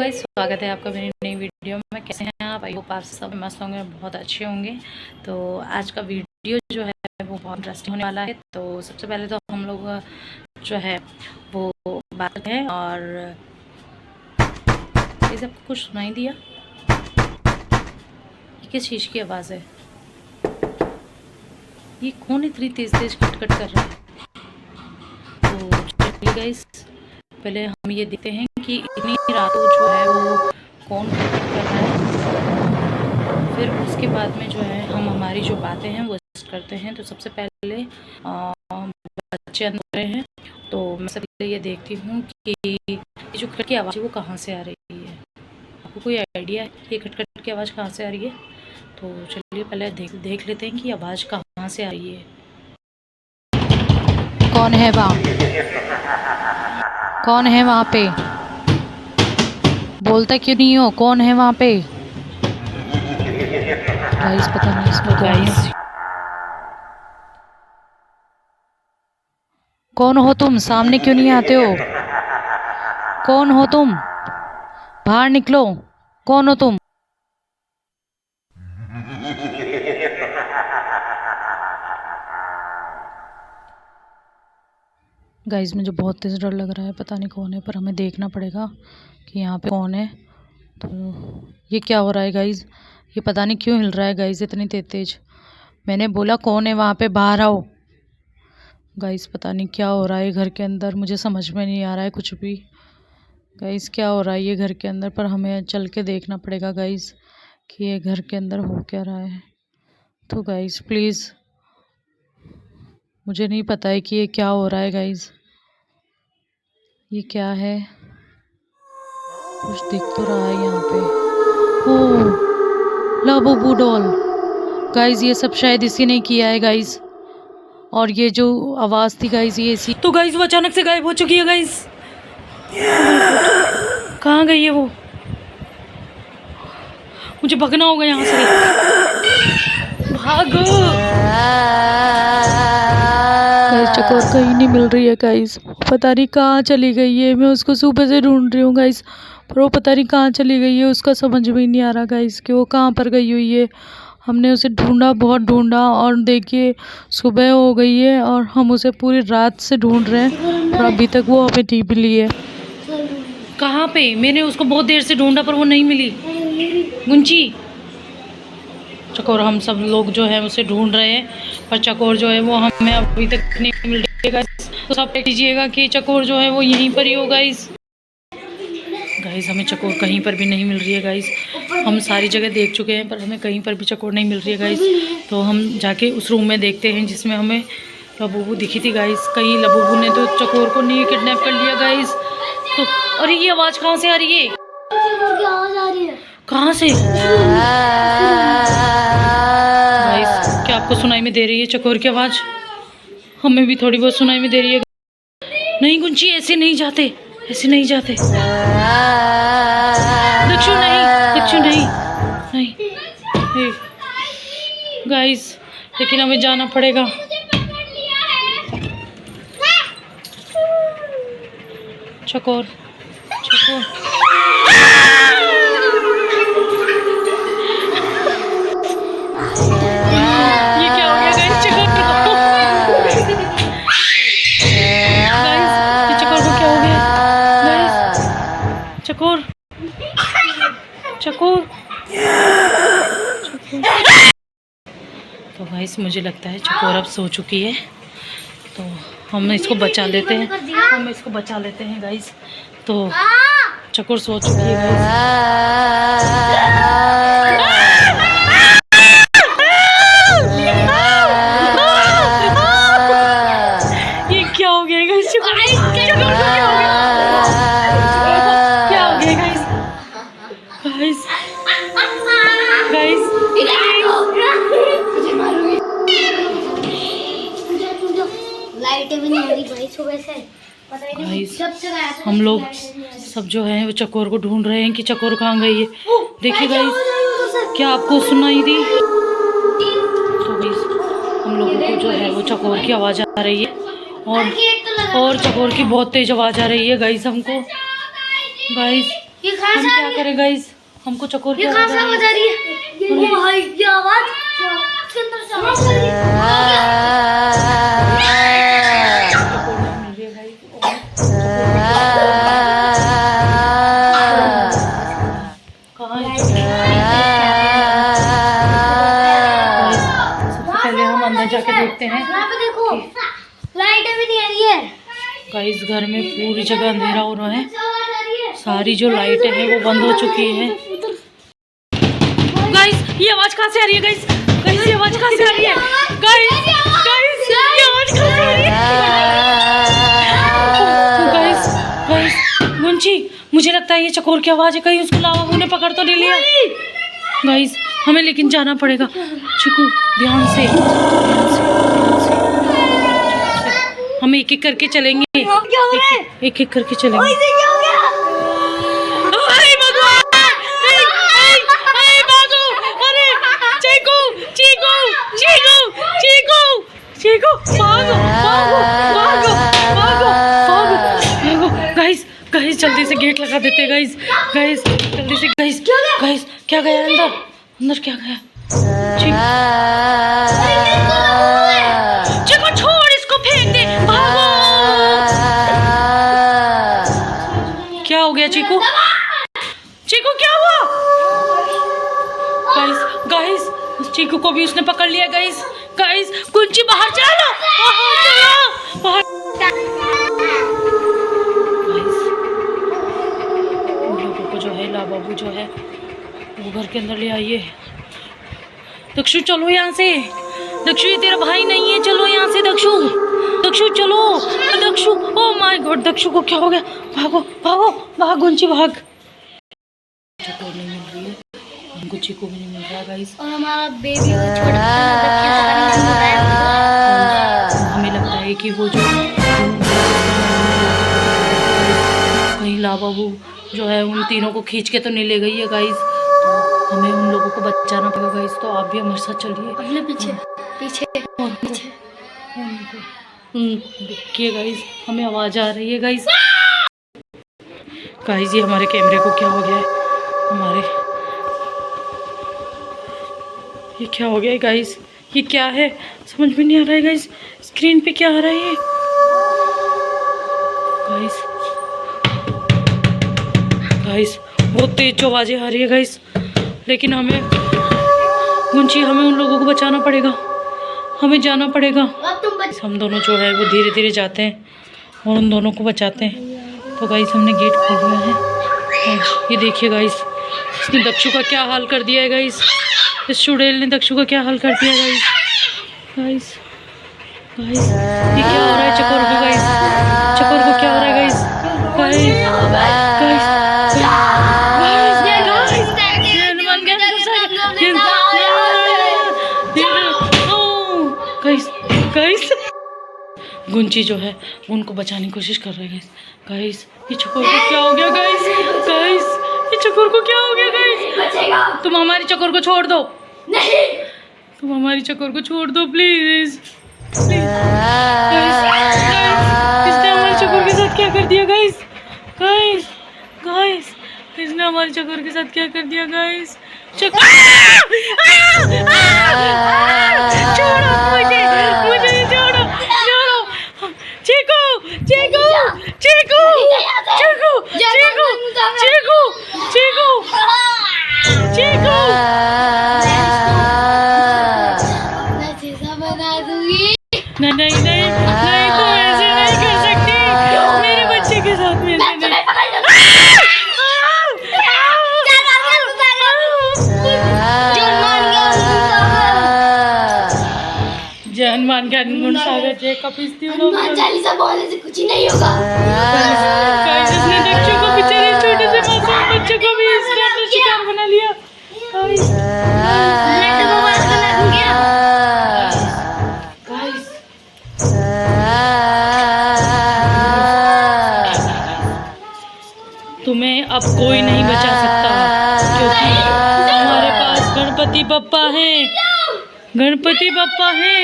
Guys, स्वागत है आपका मेरी नई वीडियो में। कैसे हैं आप? आई होप आप सब मस्त होंगे, बहुत अच्छे होंगे। तो आज का वीडियो जो है वो बहुत इंटरेस्टिंग होने वाला है। तो सबसे पहले तो हम लोग जो है वो बात करते हैं। और ये सबको कुछ सुनाई दिया? ये किस चीज़ की आवाज़ है? ये कौन इतनी तेज़ तेज़ खटखट कर रहा है? तो चलिए गाइस, पहले हम ये देखते हैं कि इतनी रातों जो है वो कौन खटखट कर रहा है। फिर उसके बाद में जो है हम हमारी जो बातें हैं वो स्टार्ट करते हैं। तो सबसे पहले बच्चे अंदर रहे हैं, तो मैं सबसे पहले ये देखती हूँ कि ये जो खटखट की आवाज़ है वो कहाँ से आ रही है। आपको कोई आइडिया है कि खटखट की आवाज़ कहाँ से आ रही है? तो चलिए पहले देख लेते हैं कि आवाज़ कहाँ से आ रही है। कौन है वहाँ? कौन है वहाँ पे? बोलता क्यों नहीं हो? कौन है वहाँ पे? गाइस पता नहीं इसमें कौन है। कौन हो तुम? सामने क्यों नहीं आते हो? कौन हो तुम? बाहर निकलो। कौन हो तुम? गाइस मुझे बहुत तेज़ डर लग रहा है, पता नहीं कौन है, पर हमें देखना पड़ेगा कि यहाँ पे कौन है। तो ये क्या हो रहा है गाइस? ये पता नहीं क्यों हिल रहा है गाइस इतनी तेज। मैंने बोला कौन है वहाँ पे, बाहर आओ। गाइस पता नहीं क्या हो रहा है घर के अंदर, मुझे समझ में नहीं आ रहा है कुछ भी। गाइस क्या हो रहा है ये घर के अंदर, पर हमें चल के देखना पड़ेगा गाइस कि ये घर के अंदर हो क्या रहा है। तो गाइस प्लीज़, मुझे नहीं पता है कि ये क्या हो रहा है गाइस। ये क्या है? कुछ दिख तो रहा है यहाँ पे। ओह, लाबूबू डॉल। गाइस ये सब शायद इसी ने किया है गाइस। और ये जो आवाज़ थी गाइस, ये इसी। तो गाइस वो अचानक से गायब हो चुकी है गाइस। कहाँ गई है वो? मुझे भगना होगा यहाँ से। भागो गाइस। चकोर कहीं नहीं मिल रही है गाइस, पता नहीं कहाँ चली गई है। मैं उसको सुबह से ढूंढ रही हूँ गाइस, पर वो पता नहीं कहाँ चली गई है। उसका समझ में नहीं आ रहा गाइस कि वो कहाँ पर गई हुई है। हमने उसे ढूंढा, बहुत ढूंढा, और देखिए सुबह हो गई है और हम उसे पूरी रात से ढूंढ रहे हैं और अभी तक वो हमें नहीं मिली है। कहाँ पे? मैंने उसको बहुत देर से ढूंढा पर वो नहीं मिली। गुंची, चकोर हम सब लोग जो है उसे ढूंढ रहे हैं, पर चकोर जो है वो हमें अभी तक नहीं मिल रही है। तो सब देख लीजिएगा कि चकोर जो है वो यहीं पर ही हो गाइस। गाइस हमें चकोर कहीं पर भी नहीं मिल रही है गाइस। हम सारी जगह देख चुके हैं पर हमें कहीं पर भी चकोर नहीं मिल रही है गाइस। तो हम जाके उस रूम में देखते हैं जिसमें हमें लबूबू दिखी थी गाइस। कहीं लबूबू ने तो चकोर को नहीं किडनैप कर लिया गाइस। तो अरे ये आवाज़ कहाँ से आ रही है? कहाँ से गाइस? क्या आपको सुनाई में दे रही है चकोर की आवाज़? हमें भी थोड़ी बहुत सुनाई में दे रही है। नहीं गुंची, ऐसे नहीं जाते, ऐसे नहीं जाते। दक्षु नहीं, दक्षु नहीं, नहीं गाइस, लेकिन हमें जाना पड़ेगा। चकोर, चकोर, ये क्या हो गया गाइस? चकोर को गाइस, ये चकोर को क्या हो गया गाइस? चकोर, चकोर, तो गाइस मुझे लगता है चकोर अब सो चुकी है। तो हम इसको बचा लेते हैं, हम इसको बचा लेते हैं गाइस। तो चकोर सो चुकी है गाइस। ये क्या हो गया गाइस? चकोर को क्या हो गया? क्या हो गया गाइस? गाइस गाइस लाइटें भी नहीं आ रही भाई सुबह से, पता ही नहीं जब से आया था। हम लोग सब जो है वो चकोर को ढूंढ रहे हैं कि चकोर कहाँ गई है। देखिए गाइस, क्या आपको सुनाई दी? तो गाइस हम लोगों को जो है वो चकोर की आवाज़ आ रही है और चकोर की बहुत तेज आवाज़ आ रही है गाइस हमको। गाइस ये कहाँ हम से आ क्या रही है? करें गाइस, हमको चकोर की ये आवाज कहाँ से आ रही आवाज आ रही है? ओ भाई ये आवाज इसके अंदर से आवाज आ रही है। चकोर नहीं मिल रही है गाइस। कहाँ है चकोर? गाइस, सबसे पहले हम अंदर जाके देखते हैं। यहाँ पे देखो लाइटें भी नहीं आ रही है। गाइस घर में पूरी जगह अंधेरा हो रहा है, आवाज आ रही है। सारी जो लाइटें हैं वो बंद हो चुकी है। गाइस ये आवाज कहाँ से आ रही है? गाइस गाइस ये आवाज कहाँ से आ रही है? गाइस गाइस ये आवाज कहाँ से आ रही है? गाइस गाइस मुंशी, मुझे लगता है ये चकोर की आवाज है। कहीं उसको लावा ने पकड़ तो नहीं लिया? गाइस हमें लेकिन जाना पड़ेगा। चिकू ध्यान से, हम एक एक करके चलेंगे, एक एक करके चलेंगे। अरे भगवान! भागो! अरे चीकू चीकू चीकू चीकू चीकू भागो भागो भागो भागो भागो भागो। गाइस गाइस जल्दी से गेट लगा देते हैं। गाइस गाइस जल्दी से। गाइस गाइस क्या गया अंदर? अंदर क्या गया? चीकू छोड़ इसको, फेंक दे, भागो। क्या हो गया चीकू? चीकू क्या हुआ? गाइस गाइस चीकू को भी उसने पकड़ लिया। गाइस गाइस कुंची बाहर चलो, बाहर चलो, बाहर। गाइस उन लोगों को जो है ला बाबू जो है वो घर के अंदर ले आइए। दक्षु चलो यहाँ से। दक्षु ये तेरा भाई नहीं है, चलो यहाँ से। दक्षु दक्षु चलो। Dakshu oh my God, Dakshu को क्या हो गया? भागो भागो भाग गुंची भाग। चकोर नहीं मिल रही है, हमको चीकू भी नहीं मिल रहा गाइस। और हमारा बेबी छोटा हमें लगता है कि वो जो कहीं ला बाबू जो है उन तीनों को खींच के तो नहीं ले गई है गाइस। तो हमें उन लोगों को बचाना पड़ेगा गाइस। तो आप भी हमारे साथ चलिए। अपने पीछे पीछे पीछे। देखिए गाइस हमें आवाज़ आ रही है गाइस। गाइस ये हमारे कैमरे को क्या हो गया है? हमारे ये क्या हो गया है गाइस? ये क्या है समझ में नहीं आ रहा है गाइस। स्क्रीन पे क्या आ रहा है ये? गाइस गाइस बहुत तेज जो आवाज़ें आ रही है गाइस। लेकिन हमें गुंची, हमें उन लोगों को बचाना पड़ेगा, हमें जाना पड़ेगा। हम दोनों जो है वो धीरे धीरे जाते हैं और उन दोनों को बचाते हैं। तो गाइस हमने गेट खोल दिया है और ये देखिए गाइस इसने दक्षु का क्या हाल कर दिया है गाइस। इस चुड़ैल ने दक्षु का क्या हाल कर दिया गाइस। गाइस गाइस ये क्या हो रहा है चकोर को? गाइस चकोर को क्या हो रहा है guys? Guys guys guys guys गुंची जो है उनको बचाने की कोशिश कर रहे हैं गाइस। ये चकोर को क्या हो गया गाइस? गाइस ये चकोर को क्या हो गया गाइस? तुम हमारी चकोर को छोड़ दो। नहीं, तुम हमारी चकोर को छोड़ दो प्लीज प्लीज। गाइस इसने हमारी चकोर के साथ क्या कर दिया गाइस? गाइस गाइस इसने हमारी चकोर के साथ क्या कर दिया गाइस? छोड़ो मुझे, मुझे छोड़ो, छोड़ो। चीकू चीकू चीकू चीकू चीकू चीकू चीकू चीकू। नहीं नहीं नहीं नहीं, तुम ऐसे नहीं कर सकती मेरे बच्चे के साथ। मेरे जान मान के हनुमान सागर जय कपिस्ती हनुमान चालीसा बोलने से कुछ ही नहीं होगा। गाइस इसने दक्षु को, बेचारे छोटे से मासूम बच्चे को भी इसने अपना शिकार बना लिया। गाइस मैं तो मोबाइल को लग गया। गाइस तुम्हें अब कोई नहीं बचा सकता क्योंकि हमारे पास गणपति बप्पा हैं। गणपति बप्पा हैं।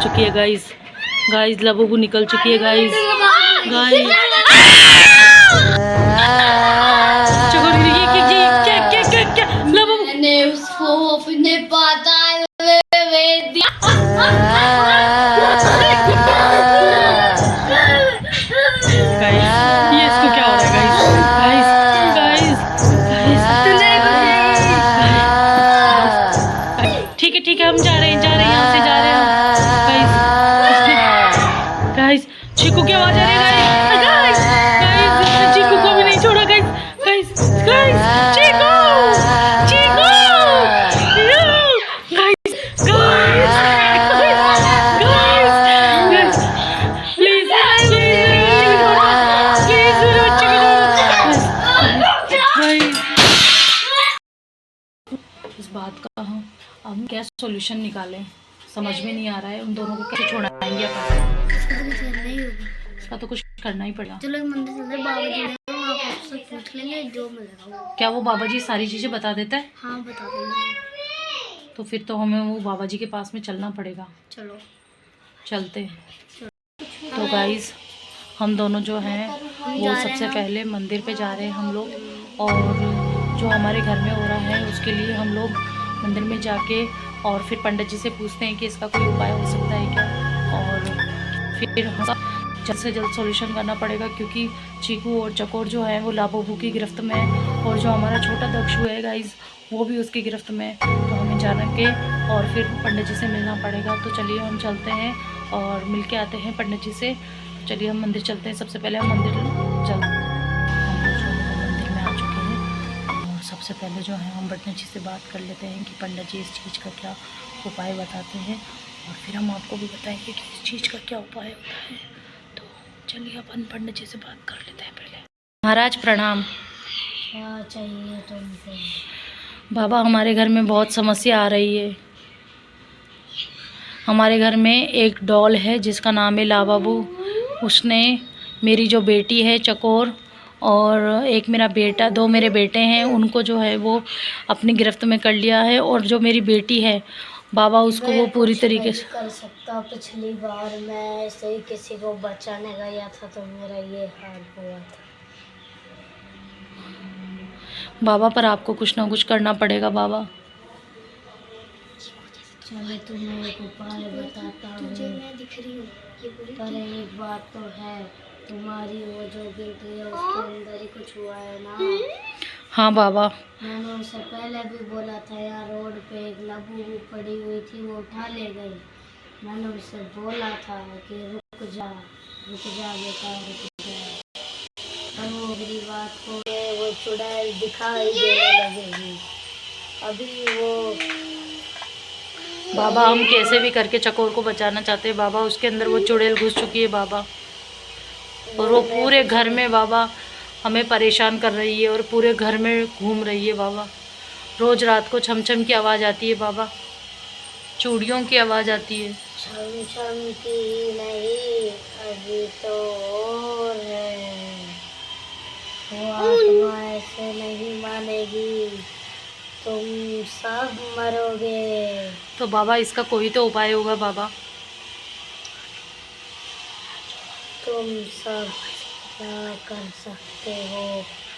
चुकी है गाइस। गाइस लाबूबू निकल चुकी है गाइस। गाइस मैंने उसको अपने पाताल में भेज दिया। ये इसको क्या हो रहा है गाइस? गाइस ठीक है हम जा रहे हैं यहाँ से जा रहे हैं गाइस। चीकू की आवाज आ रही है गाइस। गाइस चीकू को भी नहीं छोड़ा गाइस। गाइस चीकू चीकू गाइस प्लीज इस बात का हम क्या सॉल्यूशन निकालें, समझ में नहीं आ रहा है। उन दोनों को कैसे छोड़ाएंगे अपन? इसका तो कुछ करना ही पड़ेगा। चलो मंदिर चलते, बाबा जी ने वहाँ पर उससे पूछ लेंगे जो मिलेगा। क्या वो बाबा जी सारी चीजें बता देता है? हाँ बता देंगे। तो फिर तो हमें वो बाबा जी के पास में चलना पड़ेगा। चलो चलते हैं। तो गाइस हम दोनों जो हैं वो सबसे पहले मंदिर पे जा रहे हैं हम लोग। और जो हमारे घर में हो रहा है उसके लिए हम लोग मंदिर में जाके और फिर पंडित जी से पूछते हैं कि इसका कोई उपाय हो सकता है क्या। और फिर जल्द से जल्द सॉल्यूशन करना पड़ेगा, क्योंकि चीकू और चकोर जो है वो लाबूबू की गिरफ्त में है और जो हमारा छोटा दक्षु है गाइस वो भी उसकी गिरफ्त में है। तो हमें जाना के और फिर पंडित जी से मिलना पड़ेगा। तो चलिए हम चलते हैं और मिल के आते हैं पंडित जी से। चलिए हम मंदिर चलते हैं। सबसे पहले हम मंदिर मंदिर में आ चुके हैं और सबसे पहले जो है हम पंडित जी से बात कर लेते हैं कि पंडित जी इस चीज़ का क्या उपाय बताते हैं और फिर हम आपको भी बताएंगे कि इस चीज़ का क्या उपाय होता है। तो चलिए अपन पंडित जी से बात कर लेते हैं पहले। महाराज प्रणाम। क्या चाहिए तुमको? बाबा हमारे घर में बहुत समस्या आ रही है। हमारे घर में एक डॉल है जिसका नाम है लाबाबू। उसने मेरी जो बेटी है चकोर और एक मेरा बेटा, दो मेरे बेटे हैं, उनको जो है वो अपनी गिरफ्त में कर लिया है। और जो मेरी बेटी है बाबा उसको वो पूरी तरीके से कर सकता। पिछली बार मैं ऐसे ही किसी को बचाने गया था तो मेरा ये हाल हुआ था। बाबा पर आपको कुछ ना कुछ करना पड़ेगा बाबा। चलो तुम्हें एक उपाय बताता हूँ। तुझे मैं दिख रही हूँ पर एक बात तो है, तुम्हारी वो जो बेटी है उसके अंदर ही कुछ हुआ है ना। हाँ बाबा। मैंने उसे पहले भी बोला था यार, रोड पे एक लाबूबू पड़ी हुई थी वो उठा ले गई। मैंने उसे बोला था कि रुक जा बेटा रुक जा। और वो मेरी बात को वो चुड़ैल दिखाई देने लगेगी। अभी वो बाबा हम कैसे भी करके चकोर को बचाना चाहते हैं बाबा। उसके अंदर वो चुड़ैल घुस चुकी है बाबा और वो पूरे घर में बाबा हमें परेशान कर रही है और पूरे घर में घूम रही है बाबा। रोज़ रात को छम की आवाज़ आती है बाबा, चूड़ियों की आवाज़ आती है। छम की नहीं, अभी तो और है। वो आत्मा ऐसे नहीं मानेगी, तुम सब मरोगे। तो बाबा इसका कोई तो उपाय होगा बाबा। तुम सब क्या कर सकते हो?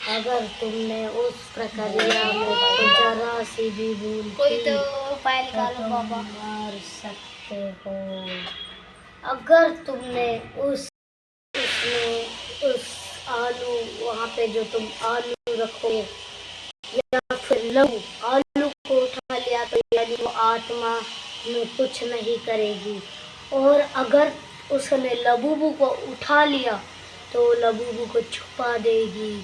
अगर तुमने उस प्रक्रिया में जरा सी भी भूल की तो उपाय निकालो बाबा। मार सकते हो। अगर तुमने उस आलू वहाँ पे जो तुम आलू रखोगे या फिर लहू आलू को उठा लिया तो यानी वो आत्मा में कुछ नहीं करेगी। और अगर उसने लाबूबू को उठा लिया तो लाबूबू को छुपा देगी।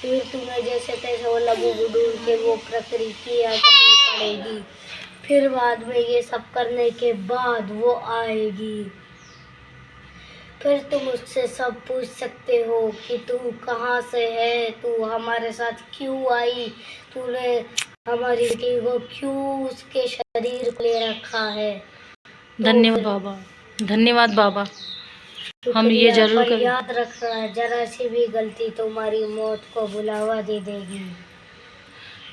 फिर तुम्हें जैसे तैसे वो लाबूबू ढूंढ के वो प्रक्रिया करनी पड़ेगी। फिर बाद में ये सब करने के बाद वो आएगी। फिर तुम उससे सब पूछ सकते हो कि तू कहाँ से है, तू हमारे साथ क्यों आई, तूने हमारी बेटी को क्यों उसके शरीर को ले रखा है। धन्यवाद बाबा, धन्यवाद बाबा। हम ये जरूर करें। याद रखना, जरा सी भी गलती तुम्हारी मौत को बुलावा दे देगी।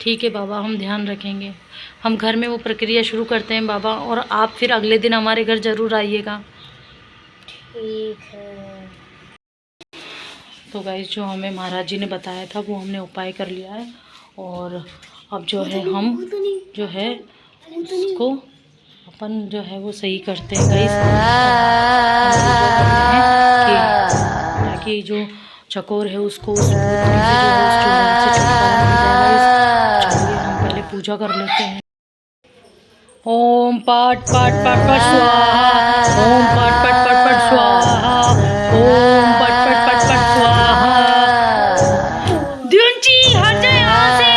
ठीक है बाबा, हम ध्यान रखेंगे। हम घर में वो प्रक्रिया शुरू करते हैं बाबा, और आप फिर अगले दिन हमारे घर ज़रूर आइएगा। ठीक है। तो गाइस, जो हमें महाराज जी ने बताया था वो हमने उपाय कर लिया है, और अब जो है हम जो है उसको अपन जो है वो सही करते हैं गाइस। ताकि जो चकोर है उसको उस भूतनी से जो है उस चुड़ैल से छुटकारा मिल जाए गाइस। चलिए हम पहले पूजा कर लेते हैं। ओम पाट पाट पाट पाट स्वाहा, ओम पाट पाट पाट पाट स्वाहा, ओम पाट पाट पाट पाट स्वाहा। दियंची हट जाए यहाँ से।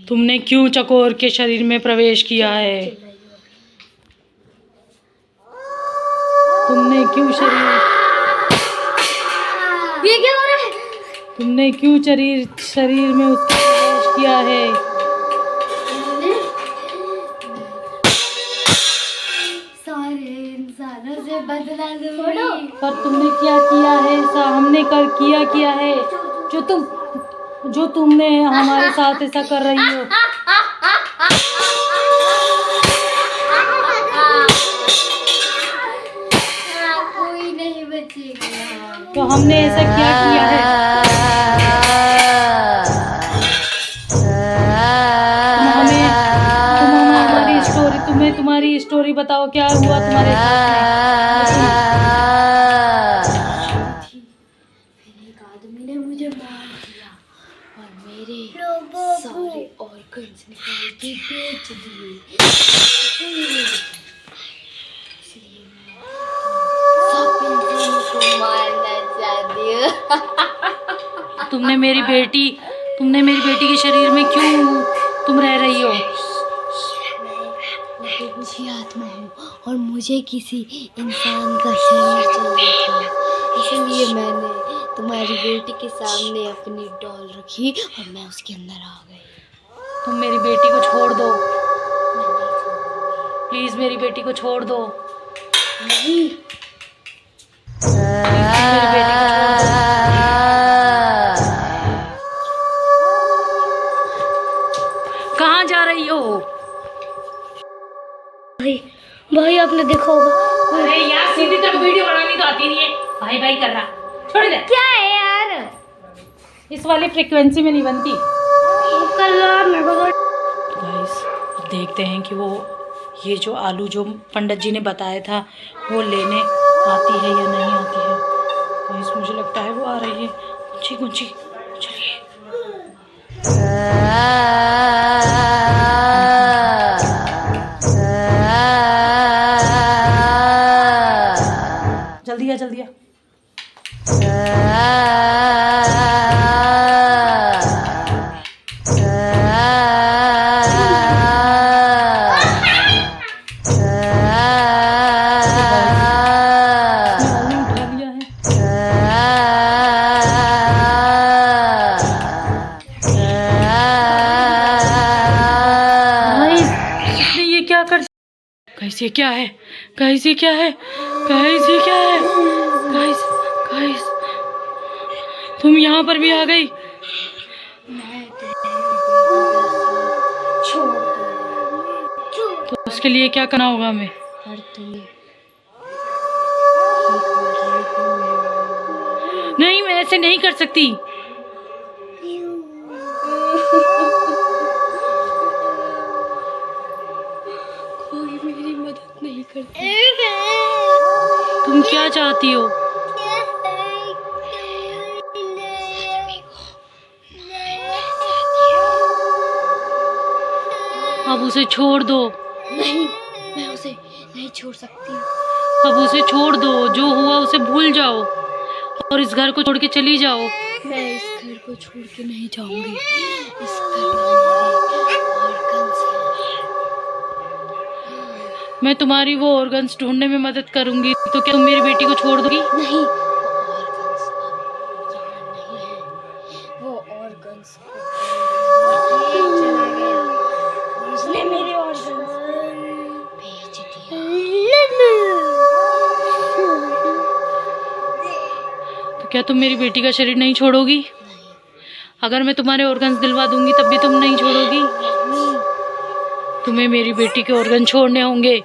तुमने क्यों चकोर के शरीर में प्रवेश किया है? तुमने क्यों ये क्या हो रहा है? तुमने क्यों शरीर में उसका प्रवेश किया है? सारे इंसानों से बदला लूंगी। पर तुमने क्या किया है? ऐसा हमने किया है जो तुमने हमारे साथ ऐसा कर रही हो। कोई नहीं बचेगा। तो हमने ऐसा क्या किया है? तुम्हारी स्टोरी बताओ, क्या हुआ तुम्हारे साथ में? एक आदमी ने मुझे मार दिया और मेरे सारे ऑर्गन्स निकाल के बेच दिए। इसलिए मैं सब इंसानों को मारना चाहती हूँ। तुमने मेरी बेटी के शरीर में क्यों तुम रह रही हो? मैं बुझी आत्मा हूँ और मुझे किसी इंसान का शरीर चाहिए था, इसलिए मैंने तुम्हारी बेटी के सामने अपनी डॉल रखी और मैं उसके अंदर आ गई। तुम मेरी बेटी को छोड़ दो, मैं नहीं छोड़ूंगी। प्लीज मेरी बेटी को छोड़ दो। नहीं, मेरी बेटी को छोड़ दो। कहाँ जा रही हो? भाई आपने देखा होगा। अरे यार, सीधी तरह वीडियो बनानी तो आती नहीं है। भाई भाई कर रहा, छोड़ दे। क्या है यार, इस वाली फ्रीक्वेंसी में नहीं बनती। गाइस, अब देखते हैं कि वो ये जो आलू जो पंडित जी ने बताया था वो लेने आती है या नहीं आती है। गाइस, मुझे लगता है वो आ रही है। गुंची चलिए। जल्दी आ। गाइस, ये क्या है? गाइस, ये क्या है? गाइस, ये क्या है? गाइस, तुम यहाँ पर भी आ गई। तो उसके लिए क्या करना होगा हमें? नहीं, मैं ऐसे नहीं कर सकती। कोई मेरी मदद नहीं करती। तुम क्या चाहती हो? अब उसे छोड़ दो। नहीं, मैं उसे नहीं छोड़ सकती। अब उसे छोड़ दो, जो हुआ उसे भूल जाओ और इस घर को छोड़ के चली जाओ। मैं इस घर को छोड़ के नहीं जाऊंगी। इस घर में मेरे ऑर्गन्स हैं। मैं तुम्हारी वो ऑर्गन्स ढूंढने में मदद करूंगी, तो क्या तुम मेरी बेटी को छोड़ दोगी? नहीं, वो ऑर्गन्स अब यहाँ नहीं है। वो क्या तुम मेरी बेटी का शरीर नहीं छोड़ोगी? अगर मैं तुम्हारे ऑर्गन्स दिलवा दूंगी तब भी तुम नहीं छोड़ोगी? तुम्हें मेरी बेटी के ऑर्गन छोड़ने होंगे।